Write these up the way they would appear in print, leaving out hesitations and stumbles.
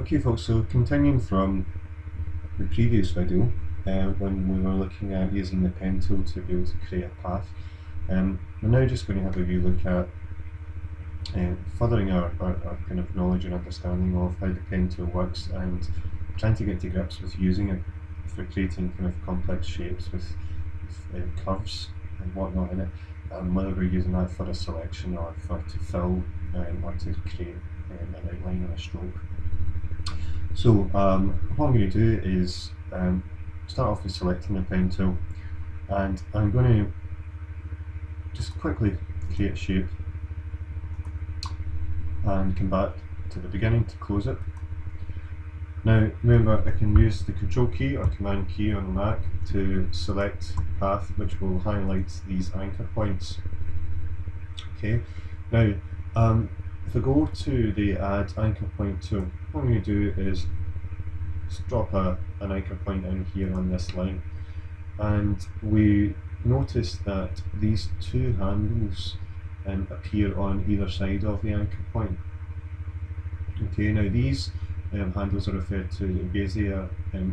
Okay folks, so continuing from the previous video, when we were looking at using the pen tool to be able to create a path, we're now just going to have a wee look at furthering our kind of knowledge and understanding of how the pen tool works and trying to get to grips with using it for creating kind of complex shapes with curves and whatnot in it, whether we're using that for a selection or to fill or to create an outline or a stroke. So what I'm going to do is start off with selecting the pen tool, and I'm going to just quickly create a shape and come back to the beginning to close it. Now remember, I can use the Control key or Command key on the Mac to select path, which will highlight these anchor points. Okay, now if I go to the Add Anchor Point tool, what I'm going to do is just drop an anchor point in here on this line, and we notice that these two handles appear on either side of the anchor point. Okay, now these handles are referred to Bezier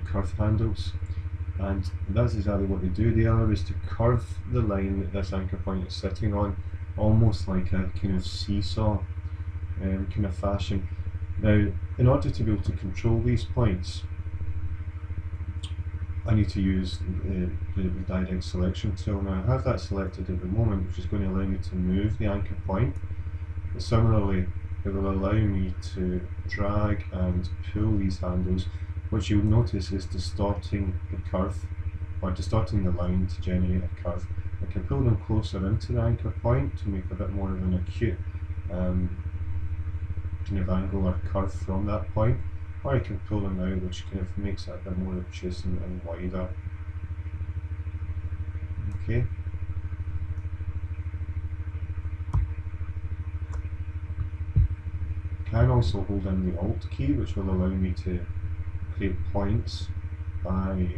curve handles, and that's exactly what they do. They allow us to curve the line that this anchor point is sitting on, almost like a kind of seesaw kind of fashion. Now, in order to be able to control these points, I need to use the direct selection tool. Now I have that selected at the moment, which is going to allow me to move the anchor point. But similarly, it will allow me to drag and pull these handles, which you'll notice is distorting the curve, or distorting the line to generate a curve. I can pull them closer into the anchor point to make a bit more of an acute kind of angle or curve from that point, or I can pull them out, which kind of makes it a bit more obtuse and wider. Okay. I can also hold in the Alt key, which will allow me to create points by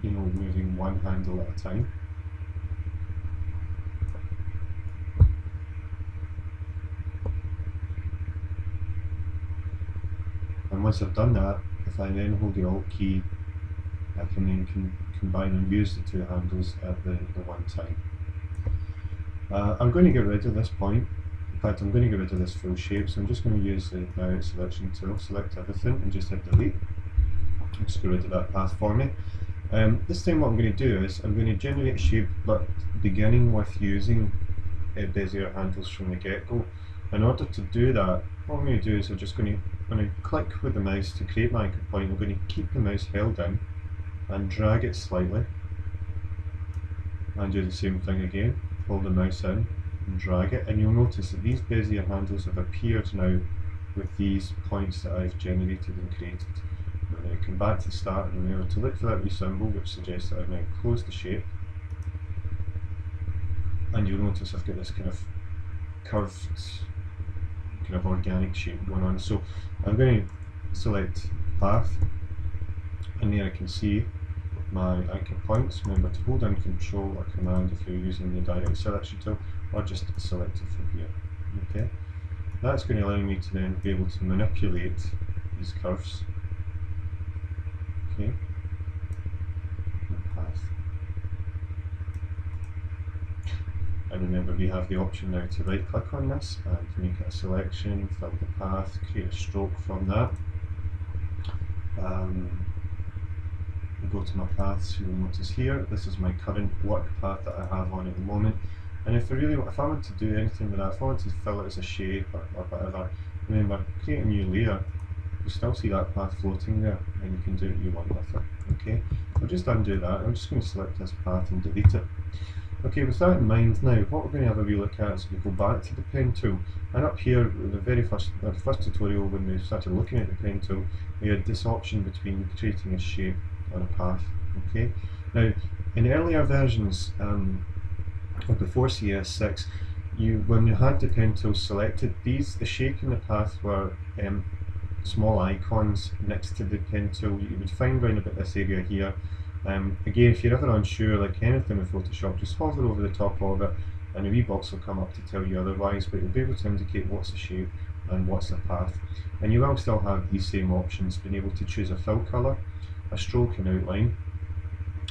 moving one handle at a time. And once I've done that, if I then hold the Alt key, I can then combine and use the two handles at the one time. I'm going to get rid of this point. In fact, I'm going to get rid of this full shape, so I'm just going to use the direct selection tool, select everything, and just hit delete. Just get rid of that path for me. This time what I'm going to do is I'm going to generate a shape, but beginning with using Bezier handles from the get-go. In order to do that, what I'm going to do is I'm just going to click with the mouse to create my anchor point. I'm going to keep the mouse held in and drag it slightly, and do the same thing again. Hold the mouse in and drag it, and you'll notice that these Bezier handles have appeared now with these points that I've generated and created. I'm going to come back to the start and remember to look for that wee symbol which suggests that I've now closed the shape, and you'll notice I've got this kind of curved, kind of organic shape going on. So I'm going to select path, and there I can see my anchor points. Remember to hold in Control or Command if you're using the direct selection tool, or just select it from here. Okay, that's going to allow me to then be able to manipulate these curves. Okay, path. And remember, we have the option now to right click on this and make it a selection, fill the path, create a stroke from that. Go to my paths. You'll notice here, this is my current work path that I have on at the moment. And if I want to do anything with that, if I want to fill it as a shape or whatever, remember, create a new layer. You still see that path floating there, and you can do what you want with it. Okay, I'll just undo that. I'm just going to select this path and delete it. Okay, with that in mind, now what we're going to have a wee look at is we go back to the pen tool, and up here, the first tutorial when we started looking at the pen tool, we had this option between creating a shape or a path. Okay, now in earlier versions or before CS6, when you had the pen tool selected, the shape and the path were small icons next to the pen tool. You would find round about this area here. Again, if you're ever unsure, like anything with Photoshop, just hover over the top of it and a wee box will come up to tell you otherwise, but you'll be able to indicate what's the shape and what's the path. And you will still have these same options, being able to choose a fill colour, a stroke and outline,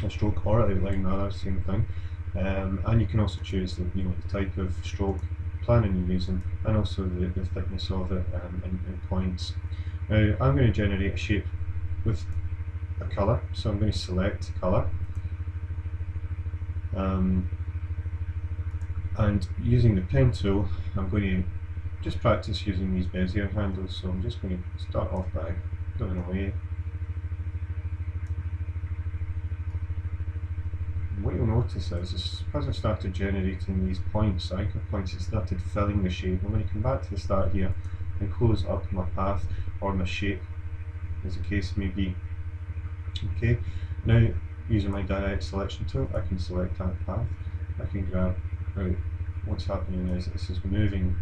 a stroke or outline rather, same thing. And you can also choose the type of stroke planning you're using, and also the thickness of it in points. Now I'm going to generate a shape with a colour, so I'm going to select colour, and using the pen tool I'm going to just practice using these Bezier handles, so I'm just going to start off by going away. What you'll notice is as I started generating these points, anchor points, it started filling the shape. I'm going to come back to the start here and close up my path or my shape, as the case may be. Okay, now using my direct selection tool, I can select that path. I can grab, right, what's happening is this is moving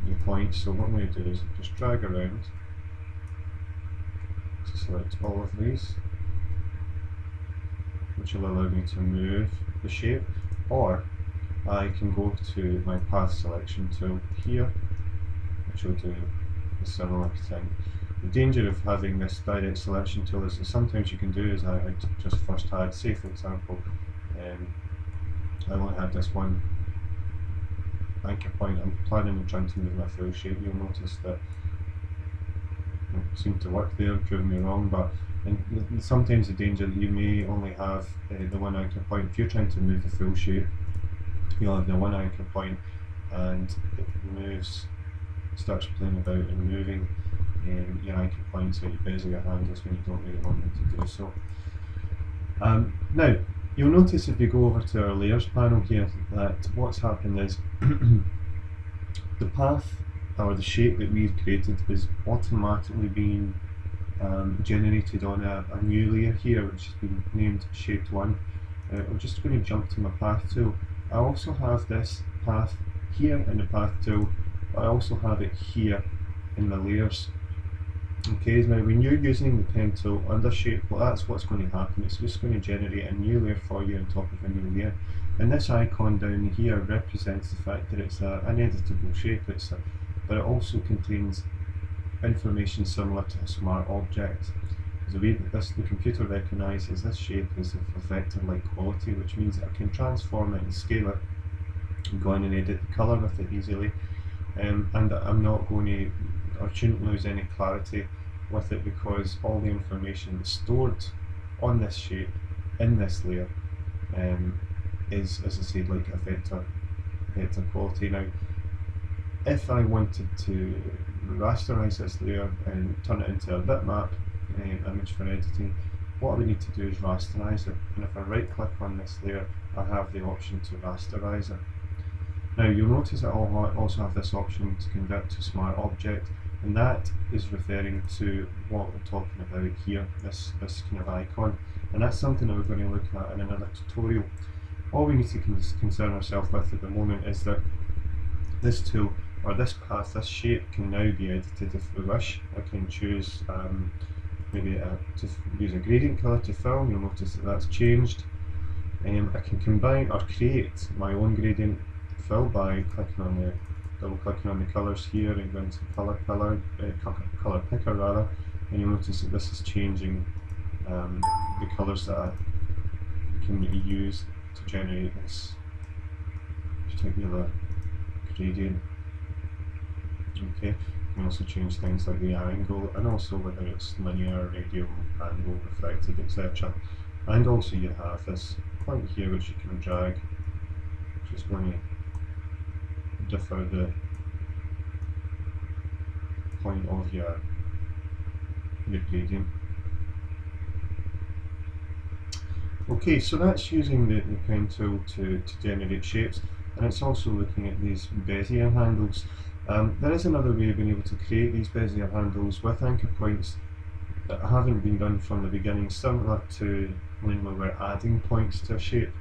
the points, so what I'm going to do is just drag around to select all of these, which will allow me to move the shape, or I can go to my path selection tool here, which will do a similar thing. The danger of having this direct selection tool is that sometimes you can do as I just first had, say for example, I only had this one anchor point. I'm planning on trying to move my fill shape. You'll notice that it seemed to work there, prove me wrong, but sometimes the danger that you may only have the one anchor point. If you're trying to move the fill shape, you'll have the one anchor point and it moves, starts playing about and moving your anchor points or your Bezier handles when you don't really want them to do so. Now, you'll notice if you go over to our layers panel here that what's happened is the path or the shape that we've created is automatically being generated on a new layer here, which has been named Shaped 1. I'm just going to jump to my path tool. I also have this path here in the path tool, but I also have it here in the layers. Okay, now when you're using the pen tool under shape, well, that's what's going to happen. It's just going to generate a new layer for you on top of a new layer. And this icon down here represents the fact that it's an editable shape, but it also contains information similar to a smart object. The way that the computer recognises this shape is of a vector-like quality, which means that I can transform it and scale it and go in and edit the colour with it easily. And I'm not going to, or shouldn't lose any clarity with it, because all the information that's stored on this shape in this layer is, as I said, like a vector quality. Now, if I wanted to rasterize this layer and turn it into a bitmap image for editing, what I would need to do is rasterize it, and if I right click on this layer, I have the option to rasterize it. Now you'll notice that I also have this option to convert to smart object, and that is referring to what we're talking about here, this kind of icon, and that's something that we're going to look at in another tutorial. All we need to concern ourselves with at the moment is that this tool, or this path, this shape, can now be edited if we wish. I can choose maybe to use a gradient colour to fill. You'll notice that that's changed. I can combine or create my own gradient fill by double clicking on the colours here and going to colour picker rather, and you'll notice that this is changing the colours that I can use to generate this particular gradient. Okay, you can also change things like the angle, and also whether it's linear, radial, angle, reflected, etc. And also you have this point here which you can drag, which is going to differ the point of your gradient. Okay, so that's using the pen tool to generate shapes, and it's also looking at these Bezier handles. There is another way of being able to create these Bezier handles with anchor points that haven't been done from the beginning, similar to when we were adding points to a shape.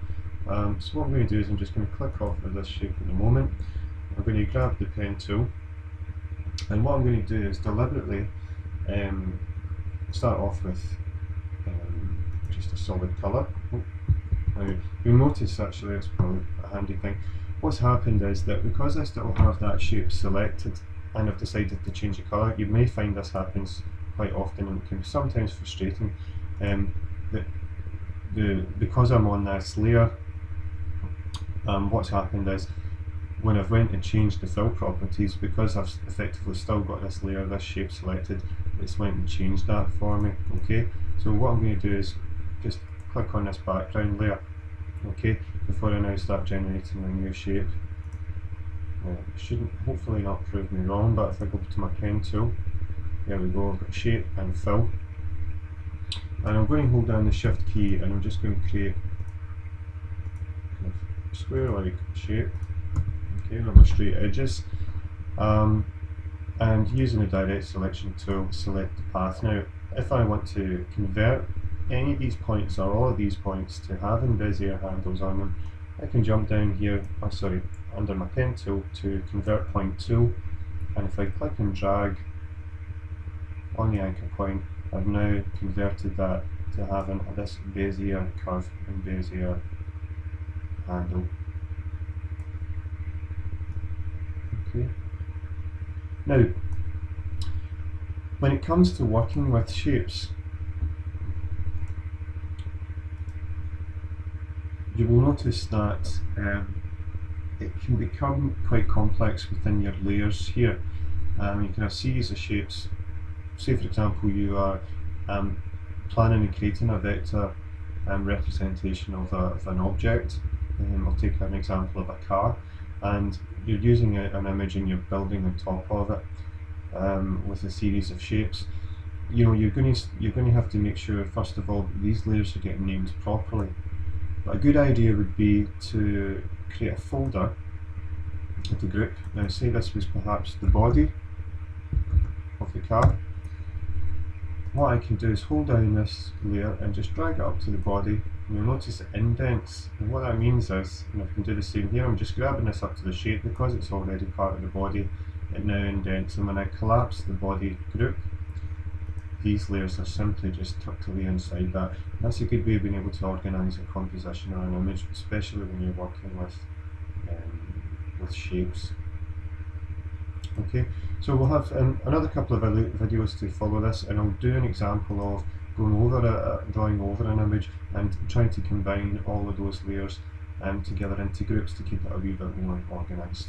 So what I'm going to do is I'm just going to click off of this shape at the moment. I'm going to grab the pen tool, and what I'm going to do is deliberately start off with just a solid colour. Now you'll notice, actually it's probably a handy thing, what's happened is that because I still have that shape selected and I've decided to change the colour. You may find this happens quite often, and it can be sometimes frustrating. Because I'm on this layer, what's happened is when I've went and changed the fill properties, because I've effectively still got this layer, this shape selected, it's went and changed that for me. Okay, so what I'm going to do is just click on this background layer, okay, before I now start generating a new shape. It shouldn't hopefully not prove me wrong, but if I go to my pen tool, there we go, I've got shape and fill, and I'm going to hold down the shift key and I'm just going to create a square like shape, okay, with my straight edges, and using the direct selection tool, select the path. Now if I want to convert any of these points or all of these points to having Bezier handles on them, I can jump down here, under my pen tool to convert point tool, and if I click and drag on the anchor point, I've now converted that to having this Bezier curve and Bezier handle. Okay. Now, when it comes to working with shapes, you will notice that it can become quite complex within your layers here. You can have a series of shapes. Say for example you are planning and creating a vector representation of an object. I'll take an example of a car, and you're using an image and you're building on top of it with a series of shapes. You know, you're going to have to make sure first of all that these layers are getting named properly. But a good idea would be to create a folder with a group. Now say this was perhaps the body of the car. What I can do is hold down this layer and just drag it up to the body, and you'll notice it indents, and what that means is, and I can do the same here, I'm just grabbing this up to the shape because it's already part of the body, it now indents, and when I collapse the body group, these layers are simply just tucked away inside that. And that's a good way of being able to organise a composition or an image, especially when you're working with shapes. Okay, so we'll have another couple of videos to follow this, and I'll do an example of going over drawing over an image and trying to combine all of those layers together into groups to keep it a wee bit more organised.